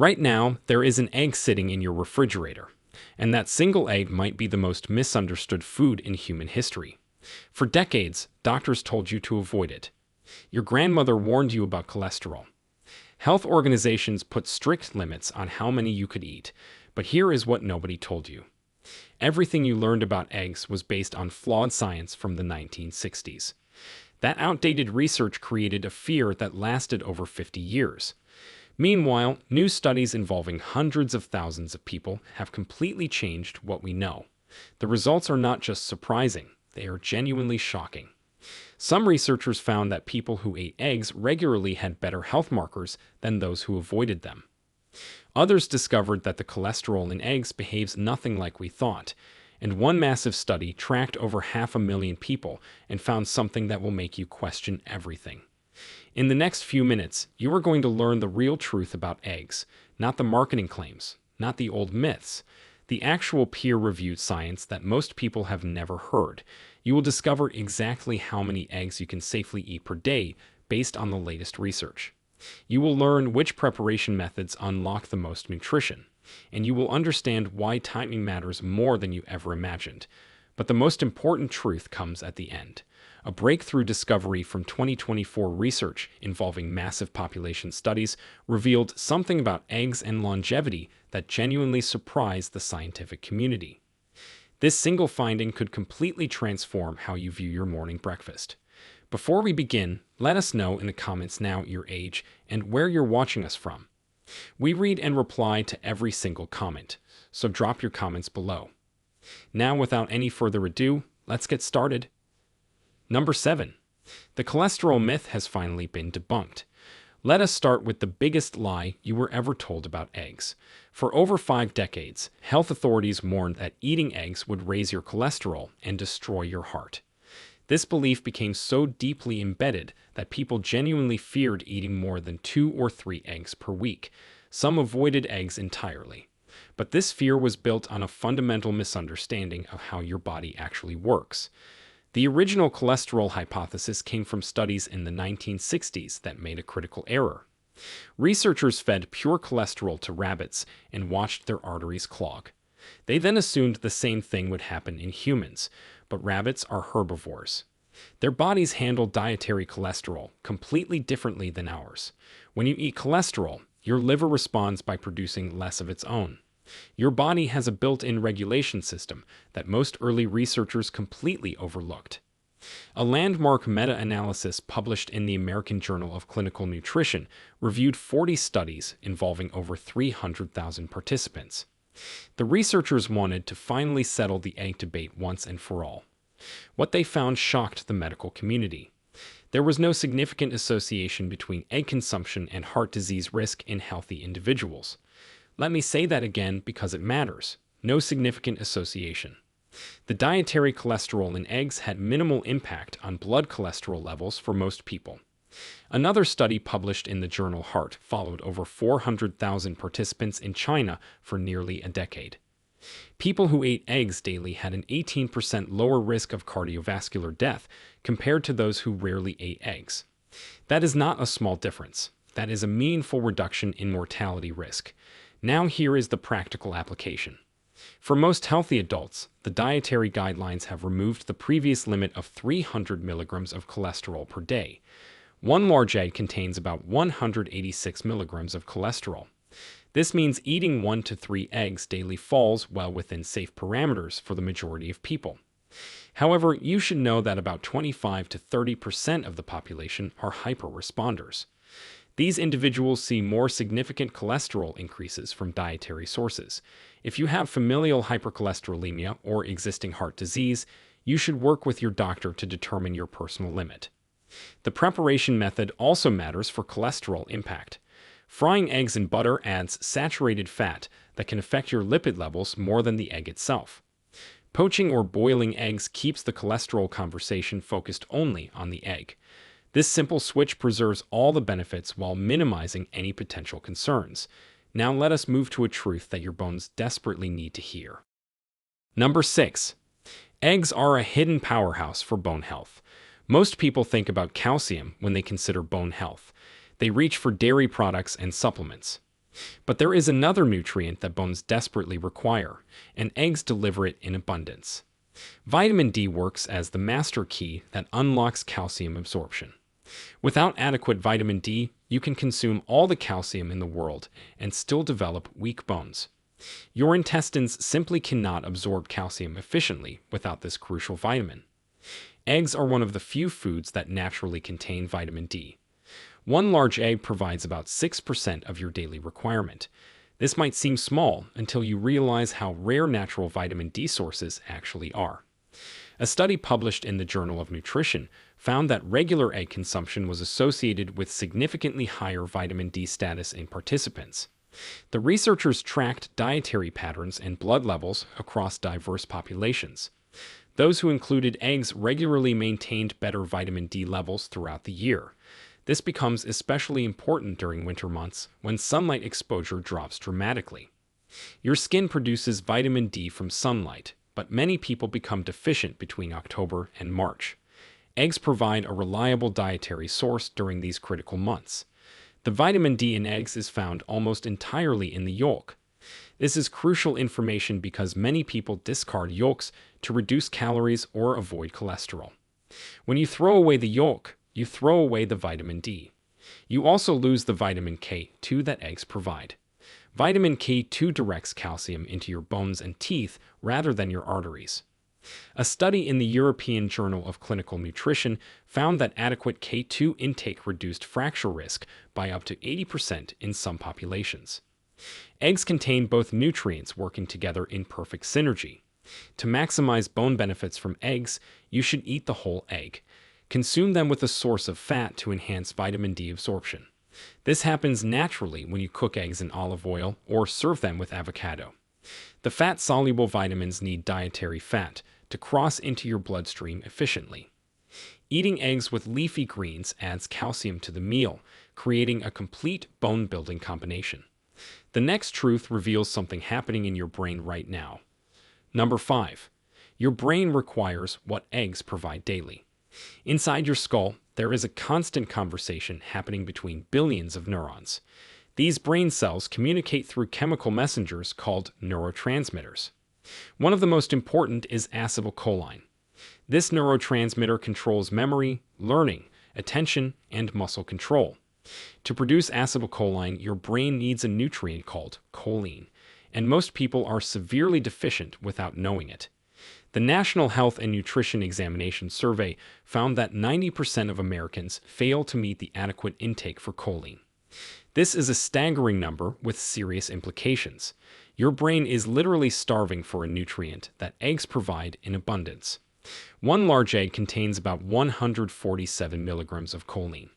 Right now, there is an egg sitting in your refrigerator, and that single egg might be the most misunderstood food in human history. For decades, doctors told you to avoid it. Your grandmother warned you about cholesterol. Health organizations put strict limits on how many you could eat, but here is what nobody told you. Everything you learned about eggs was based on flawed science from the 1960s. That outdated research created a fear that lasted over 50 years. Meanwhile, new studies involving hundreds of thousands of people have completely changed what we know. The results are not just surprising, they are genuinely shocking. Some researchers found that people who ate eggs regularly had better health markers than those who avoided them. Others discovered that the cholesterol in eggs behaves nothing like we thought, and one massive study tracked over 500,000 people and found something that will make you question everything. In the next few minutes, you are going to learn the real truth about eggs, not the marketing claims, not the old myths, the actual peer-reviewed science that most people have never heard. You will discover exactly how many eggs you can safely eat per day based on the latest research. You will learn which preparation methods unlock the most nutrition, and you will understand why timing matters more than you ever imagined. But the most important truth comes at the end. A breakthrough discovery from 2024 research involving massive population studies revealed something about eggs and longevity that genuinely surprised the scientific community. This single finding could completely transform how you view your morning breakfast. Before we begin, let us know in the comments now your age and where you're watching us from. We read and reply to every single comment, so drop your comments below. Now, without any further ado, let's get started. Number 7. The cholesterol myth has finally been debunked. Let us start with the biggest lie you were ever told about eggs. For over 5 decades, health authorities warned that eating eggs would raise your cholesterol and destroy your heart. This belief became so deeply embedded that people genuinely feared eating more than 2 or 3 eggs per week. Some avoided eggs entirely. But this fear was built on a fundamental misunderstanding of how your body actually works. The original cholesterol hypothesis came from studies in the 1960s that made a critical error. Researchers fed pure cholesterol to rabbits and watched their arteries clog. They then assumed the same thing would happen in humans, but rabbits are herbivores. Their bodies handle dietary cholesterol completely differently than ours. When you eat cholesterol, your liver responds by producing less of its own. Your body has a built-in regulation system that most early researchers completely overlooked. A landmark meta-analysis published in the American Journal of Clinical Nutrition reviewed 40 studies involving over 300,000 participants. The researchers wanted to finally settle the egg debate once and for all. What they found shocked the medical community. There was no significant association between egg consumption and heart disease risk in healthy individuals. Let me say that again because it matters. No significant association. The dietary cholesterol in eggs had minimal impact on blood cholesterol levels for most people. Another study published in the journal Heart followed over 400,000 participants in China for nearly a decade. People who ate eggs daily had an 18% lower risk of cardiovascular death compared to those who rarely ate eggs. That is not a small difference. That is a meaningful reduction in mortality risk. Now here is the practical application. For most healthy adults, the dietary guidelines have removed the previous limit of 300 milligrams of cholesterol per day. One large egg contains about 186 milligrams of cholesterol. This means eating 1 to 3 eggs daily falls well within safe parameters for the majority of people. However, you should know that about 25 to 30% of the population are hyper-responders. These individuals see more significant cholesterol increases from dietary sources. If you have familial hypercholesterolemia or existing heart disease, you should work with your doctor to determine your personal limit. The preparation method also matters for cholesterol impact. Frying eggs in butter adds saturated fat that can affect your lipid levels more than the egg itself. Poaching or boiling eggs keeps the cholesterol conversation focused only on the egg. This simple switch preserves all the benefits while minimizing any potential concerns. Now let us move to a truth that your bones desperately need to hear. Number 6. Eggs are a hidden powerhouse for bone health. Most people think about calcium when they consider bone health. They reach for dairy products and supplements. But there is another nutrient that bones desperately require, and eggs deliver it in abundance. Vitamin D works as the master key that unlocks calcium absorption. Without adequate vitamin D, you can consume all the calcium in the world and still develop weak bones. Your intestines simply cannot absorb calcium efficiently without this crucial vitamin. Eggs are one of the few foods that naturally contain vitamin D. One large egg provides about 6% of your daily requirement. This might seem small until you realize how rare natural vitamin D sources actually are. A study published in the Journal of Nutrition found that regular egg consumption was associated with significantly higher vitamin D status in participants. The researchers tracked dietary patterns and blood levels across diverse populations. Those who included eggs regularly maintained better vitamin D levels throughout the year. This becomes especially important during winter months when sunlight exposure drops dramatically. Your skin produces vitamin D from sunlight, but many people become deficient between October and March. Eggs provide a reliable dietary source during these critical months. The vitamin D in eggs is found almost entirely in the yolk. This is crucial information because many people discard yolks to reduce calories or avoid cholesterol. When you throw away the yolk, you throw away the vitamin D. You also lose the vitamin K2 that eggs provide. Vitamin K2 directs calcium into your bones and teeth rather than your arteries. A study in the European Journal of Clinical Nutrition found that adequate K2 intake reduced fracture risk by up to 80% in some populations. Eggs contain both nutrients working together in perfect synergy. To maximize bone benefits from eggs, you should eat the whole egg. Consume them with a source of fat to enhance vitamin D absorption. This happens naturally when you cook eggs in olive oil or serve them with avocado. The fat-soluble vitamins need dietary fat to cross into your bloodstream efficiently. Eating eggs with leafy greens adds calcium to the meal, creating a complete bone-building combination. The next truth reveals something happening in your brain right now. Number 5. Your brain requires what eggs provide daily. Inside your skull, there is a constant conversation happening between billions of neurons. These brain cells communicate through chemical messengers called neurotransmitters. One of the most important is acetylcholine. This neurotransmitter controls memory, learning, attention, and muscle control. To produce acetylcholine, your brain needs a nutrient called choline, and most people are severely deficient without knowing it. The National Health and Nutrition Examination Survey found that 90% of Americans fail to meet the adequate intake for choline. This is a staggering number with serious implications. Your brain is literally starving for a nutrient that eggs provide in abundance. One large egg contains about 147 milligrams of choline.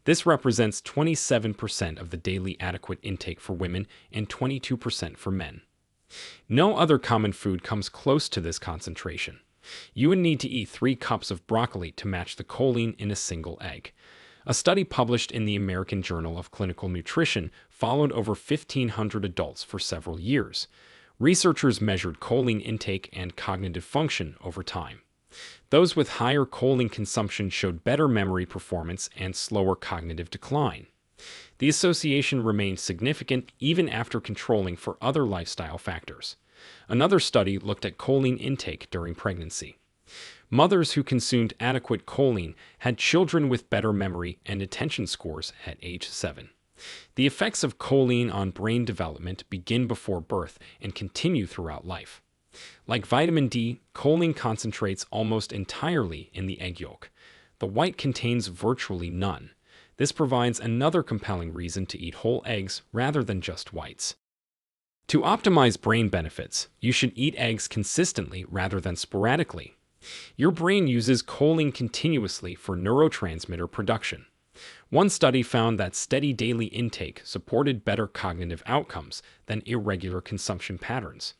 This represents 27% of the daily adequate intake for women and 22% for men. No other common food comes close to this concentration. You would need to eat 3 cups of broccoli to match the choline in a single egg. A study published in the American Journal of Clinical Nutrition followed over 1,500 adults for several years. Researchers measured choline intake and cognitive function over time. Those with higher choline consumption showed better memory performance and slower cognitive decline. The association remained significant even after controlling for other lifestyle factors. Another study looked at choline intake during pregnancy. Mothers who consumed adequate choline had children with better memory and attention scores at age 7. The effects of choline on brain development begin before birth and continue throughout life. Like vitamin D, choline concentrates almost entirely in the egg yolk. The white contains virtually none. This provides another compelling reason to eat whole eggs rather than just whites. To optimize brain benefits, you should eat eggs consistently rather than sporadically. Your brain uses choline continuously for neurotransmitter production. One study found that steady daily intake supported better cognitive outcomes than irregular consumption patterns.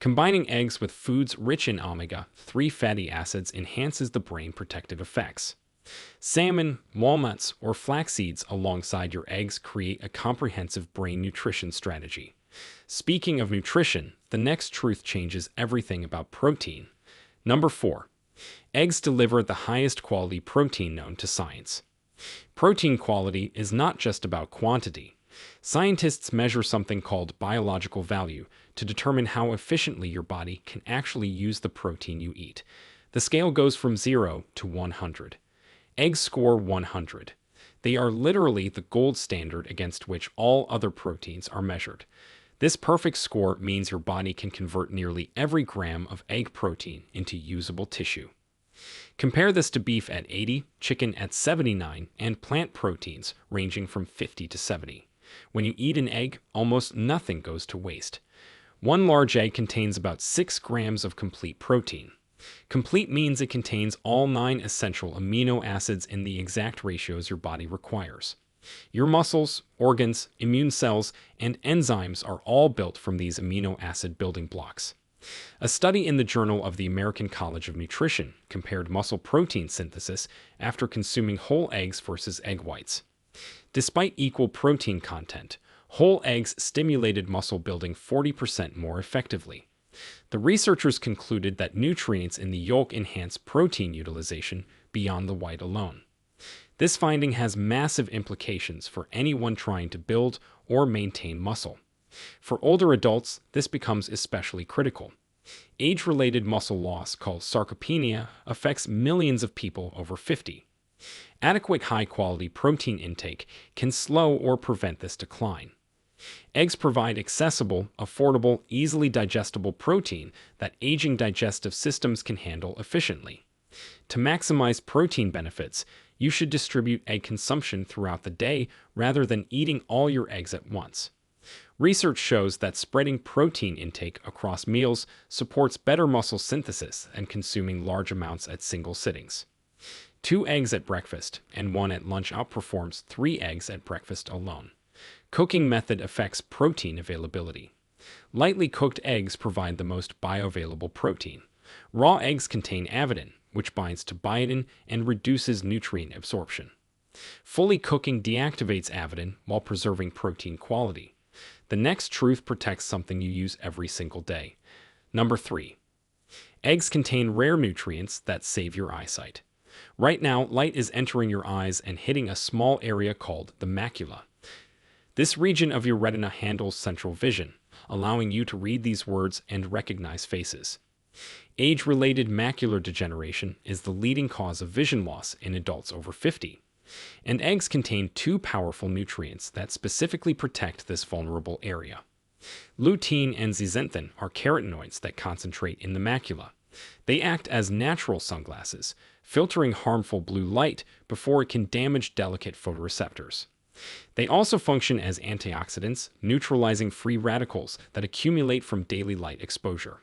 Combining eggs with foods rich in omega-3 fatty acids enhances the brain protective effects. Salmon, walnuts, or flax seeds alongside your eggs create a comprehensive brain nutrition strategy. Speaking of nutrition, the next truth changes everything about protein. Number 4. Eggs deliver the highest quality protein known to science. Protein quality is not just about quantity. Scientists measure something called biological value to determine how efficiently your body can actually use the protein you eat. The scale goes from 0 to 100. Eggs score 100. They are literally the gold standard against which all other proteins are measured. This perfect score means your body can convert nearly every gram of egg protein into usable tissue. Compare this to beef at 80, chicken at 79, and plant proteins ranging from 50 to 70. When you eat an egg, almost nothing goes to waste. One large egg contains about 6 grams of complete protein. Complete means it contains all 9 essential amino acids in the exact ratios your body requires. Your muscles, organs, immune cells, and enzymes are all built from these amino acid building blocks. A study in the Journal of the American College of Nutrition compared muscle protein synthesis after consuming whole eggs versus egg whites. Despite equal protein content, whole eggs stimulated muscle building 40% more effectively. The researchers concluded that nutrients in the yolk enhance protein utilization beyond the white alone. This finding has massive implications for anyone trying to build or maintain muscle. For older adults, this becomes especially critical. Age-related muscle loss, called sarcopenia, affects millions of people over 50. Adequate high-quality protein intake can slow or prevent this decline. Eggs provide accessible, affordable, easily digestible protein that aging digestive systems can handle efficiently. To maximize protein benefits, you should distribute egg consumption throughout the day rather than eating all your eggs at once. Research shows that spreading protein intake across meals supports better muscle synthesis than consuming large amounts at single sittings. 2 eggs at breakfast and 1 at lunch outperforms 3 eggs at breakfast alone. Cooking method affects protein availability. Lightly cooked eggs provide the most bioavailable protein. Raw eggs contain avidin, which binds to biotin and reduces nutrient absorption. Fully cooking deactivates avidin while preserving protein quality. The next truth protects something you use every single day. Number 3. Eggs contain rare nutrients that save your eyesight. Right now, light is entering your eyes and hitting a small area called the macula. This region of your retina handles central vision, allowing you to read these words and recognize faces. Age-related macular degeneration is the leading cause of vision loss in adults over 50. And eggs contain 2 powerful nutrients that specifically protect this vulnerable area. Lutein and zeaxanthin are carotenoids that concentrate in the macula. They act as natural sunglasses, filtering harmful blue light before it can damage delicate photoreceptors. They also function as antioxidants, neutralizing free radicals that accumulate from daily light exposure.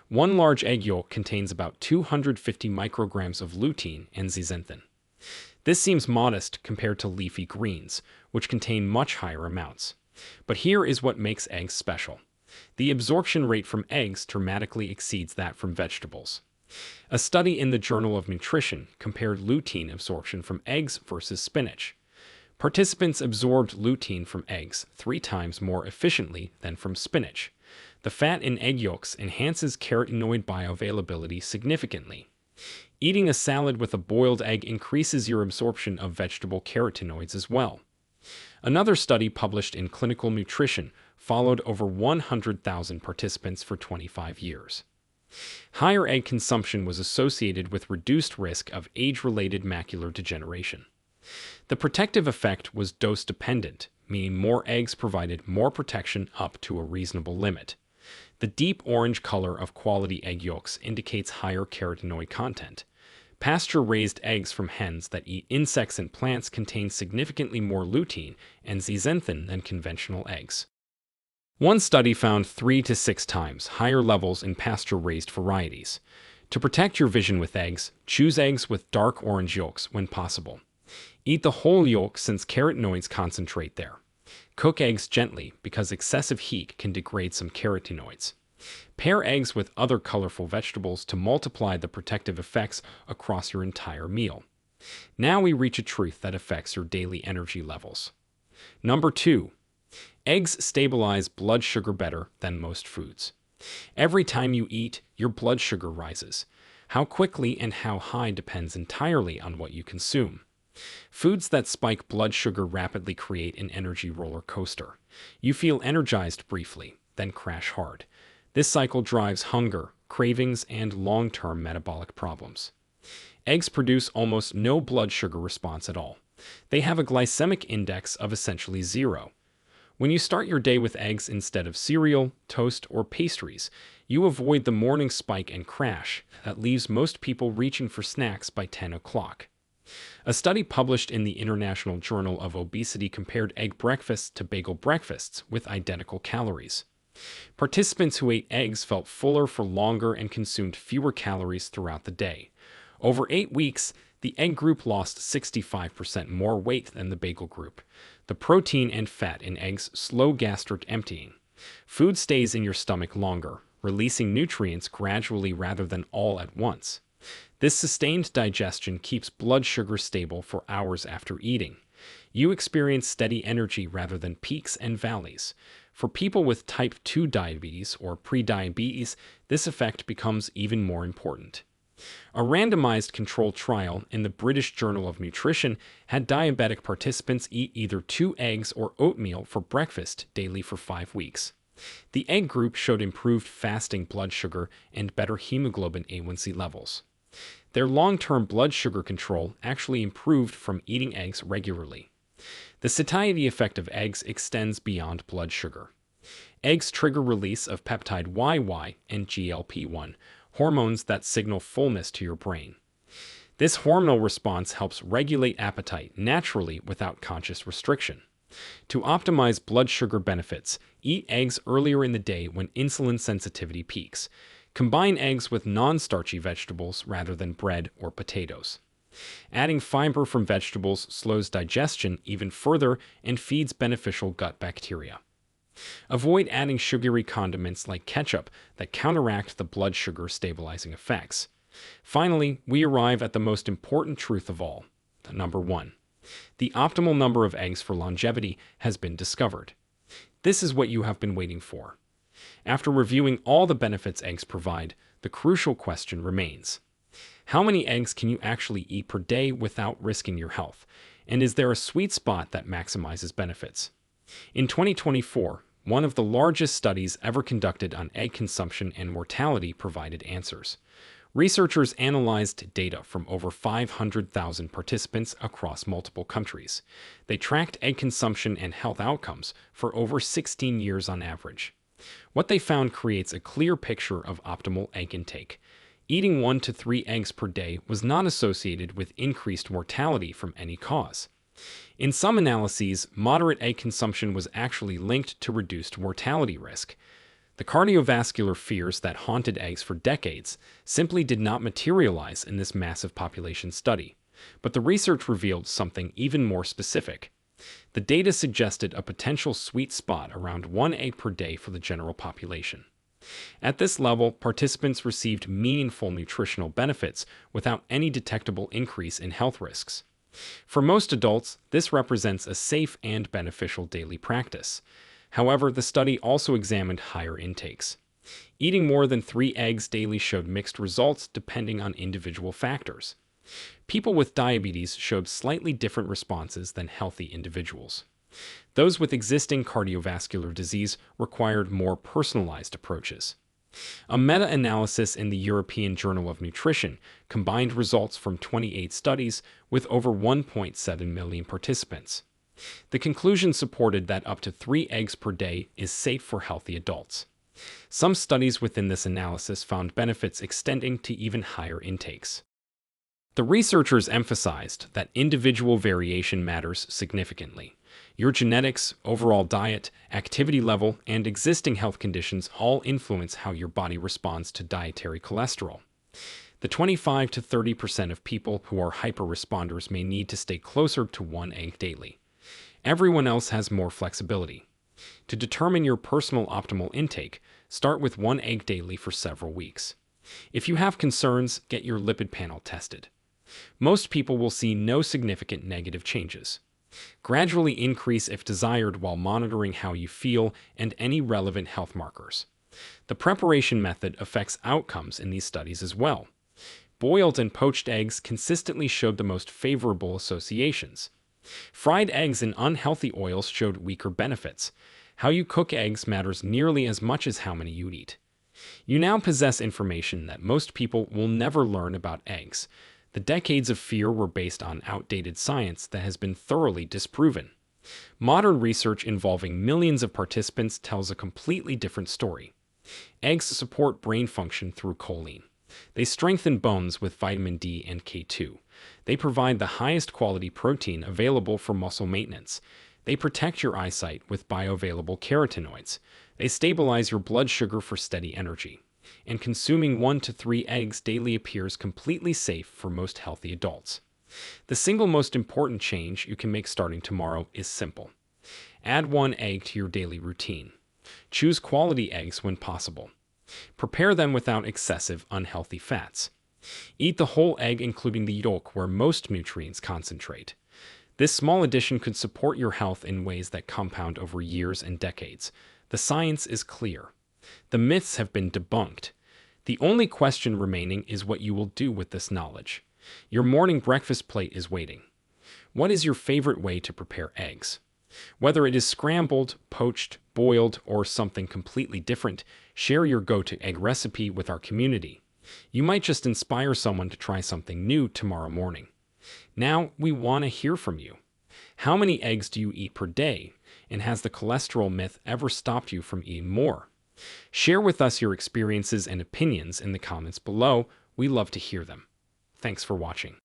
One large egg yolk contains about 250 micrograms of lutein and zeaxanthin. This seems modest compared to leafy greens, which contain much higher amounts. But here is what makes eggs special. The absorption rate from eggs dramatically exceeds that from vegetables. A study in the Journal of Nutrition compared lutein absorption from eggs versus spinach. Participants absorbed lutein from eggs 3 times more efficiently than from spinach. The fat in egg yolks enhances carotenoid bioavailability significantly. Eating a salad with a boiled egg increases your absorption of vegetable carotenoids as well. Another study published in Clinical Nutrition followed over 100,000 participants for 25 years. Higher egg consumption was associated with reduced risk of age-related macular degeneration. The protective effect was dose-dependent, meaning more eggs provided more protection up to a reasonable limit. The deep orange color of quality egg yolks indicates higher carotenoid content. Pasture-raised eggs from hens that eat insects and plants contain significantly more lutein and zeaxanthin than conventional eggs. One study found 3 to 6 times higher levels in pasture-raised varieties. To protect your vision with eggs, choose eggs with dark orange yolks when possible. Eat the whole yolk since carotenoids concentrate there. Cook eggs gently because excessive heat can degrade some carotenoids. Pair eggs with other colorful vegetables to multiply the protective effects across your entire meal. Now we reach a truth that affects your daily energy levels. Number 2. Eggs stabilize blood sugar better than most foods. Every time you eat, your blood sugar rises. How quickly and how high depends entirely on what you consume. Foods that spike blood sugar rapidly create an energy roller coaster. You feel energized briefly, then crash hard. This cycle drives hunger, cravings, and long-term metabolic problems. Eggs produce almost no blood sugar response at all. They have a glycemic index of essentially zero. When you start your day with eggs instead of cereal, toast, or pastries, you avoid the morning spike and crash that leaves most people reaching for snacks by 10 o'clock. A study published in the International Journal of Obesity compared egg breakfasts to bagel breakfasts with identical calories. Participants who ate eggs felt fuller for longer and consumed fewer calories throughout the day. Over 8 weeks, the egg group lost 65% more weight than the bagel group. The protein and fat in eggs slow gastric emptying. Food stays in your stomach longer, releasing nutrients gradually rather than all at once. This sustained digestion keeps blood sugar stable for hours after eating. You experience steady energy rather than peaks and valleys. For people with type 2 diabetes or prediabetes, this effect becomes even more important. A randomized controlled trial in the British Journal of Nutrition had diabetic participants eat either 2 eggs or oatmeal for breakfast daily for 5 weeks. The egg group showed improved fasting blood sugar and better hemoglobin A1C levels. Their long-term blood sugar control actually improved from eating eggs regularly. The satiety effect of eggs extends beyond blood sugar. Eggs trigger release of peptide YY and GLP-1, hormones that signal fullness to your brain. This hormonal response helps regulate appetite naturally without conscious restriction. To optimize blood sugar benefits, eat eggs earlier in the day when insulin sensitivity peaks. Combine eggs with non-starchy vegetables rather than bread or potatoes. Adding fiber from vegetables slows digestion even further and feeds beneficial gut bacteria. Avoid adding sugary condiments like ketchup that counteract the blood sugar stabilizing effects. Finally, we arrive at the most important truth of all. Number 1. The optimal number of eggs for longevity has been discovered. This is what you have been waiting for. After reviewing all the benefits eggs provide, the crucial question remains. How many eggs can you actually eat per day without risking your health? And is there a sweet spot that maximizes benefits? In 2024, one of the largest studies ever conducted on egg consumption and mortality provided answers. Researchers analyzed data from over 500,000 participants across multiple countries. They tracked egg consumption and health outcomes for over 16 years on average. What they found creates a clear picture of optimal egg intake. Eating 1 to 3 eggs per day was not associated with increased mortality from any cause. In some analyses, moderate egg consumption was actually linked to reduced mortality risk. The cardiovascular fears that haunted eggs for decades simply did not materialize in this massive population study. But the research revealed something even more specific. The data suggested a potential sweet spot around 1 egg per day for the general population. At this level, participants received meaningful nutritional benefits without any detectable increase in health risks. For most adults, this represents a safe and beneficial daily practice. However, the study also examined higher intakes. Eating more than 3 eggs daily showed mixed results depending on individual factors. People with diabetes showed slightly different responses than healthy individuals. Those with existing cardiovascular disease required more personalized approaches. A meta-analysis in the European Journal of Nutrition combined results from 28 studies with over 1.7 million participants. The conclusion supported that up to 3 eggs per day is safe for healthy adults. Some studies within this analysis found benefits extending to even higher intakes. The researchers emphasized that individual variation matters significantly. Your genetics, overall diet, activity level, and existing health conditions all influence how your body responds to dietary cholesterol. The 25 to 30% of people who are hyper-responders may need to stay closer to 1 egg daily. Everyone else has more flexibility. To determine your personal optimal intake, start with 1 egg daily for several weeks. If you have concerns, get your lipid panel tested. Most people will see no significant negative changes. Gradually increase if desired while monitoring how you feel and any relevant health markers. The preparation method affects outcomes in these studies as well. Boiled and poached eggs consistently showed the most favorable associations. Fried eggs in unhealthy oils showed weaker benefits. How you cook eggs matters nearly as much as how many you eat. You now possess information that most people will never learn about eggs. The decades of fear were based on outdated science that has been thoroughly disproven. Modern research involving millions of participants tells a completely different story. Eggs support brain function through choline. They strengthen bones with vitamin D and K2. They provide the highest quality protein available for muscle maintenance. They protect your eyesight with bioavailable carotenoids. They stabilize your blood sugar for steady energy. And consuming 1 to 3 eggs daily appears completely safe for most healthy adults. The single most important change you can make starting tomorrow is simple. Add 1 egg to your daily routine. Choose quality eggs when possible. Prepare them without excessive, unhealthy fats. Eat the whole egg, including the yolk, where most nutrients concentrate. This small addition could support your health in ways that compound over years and decades. The science is clear. The myths have been debunked. The only question remaining is what you will do with this knowledge. Your morning breakfast plate is waiting. What is your favorite way to prepare eggs? Whether it is scrambled, poached, boiled, or something completely different, share your go-to egg recipe with our community. You might just inspire someone to try something new tomorrow morning. Now, we want to hear from you. How many eggs do you eat per day? And has the cholesterol myth ever stopped you from eating more? Share with us your experiences and opinions in the comments below. We love to hear them. Thanks for watching.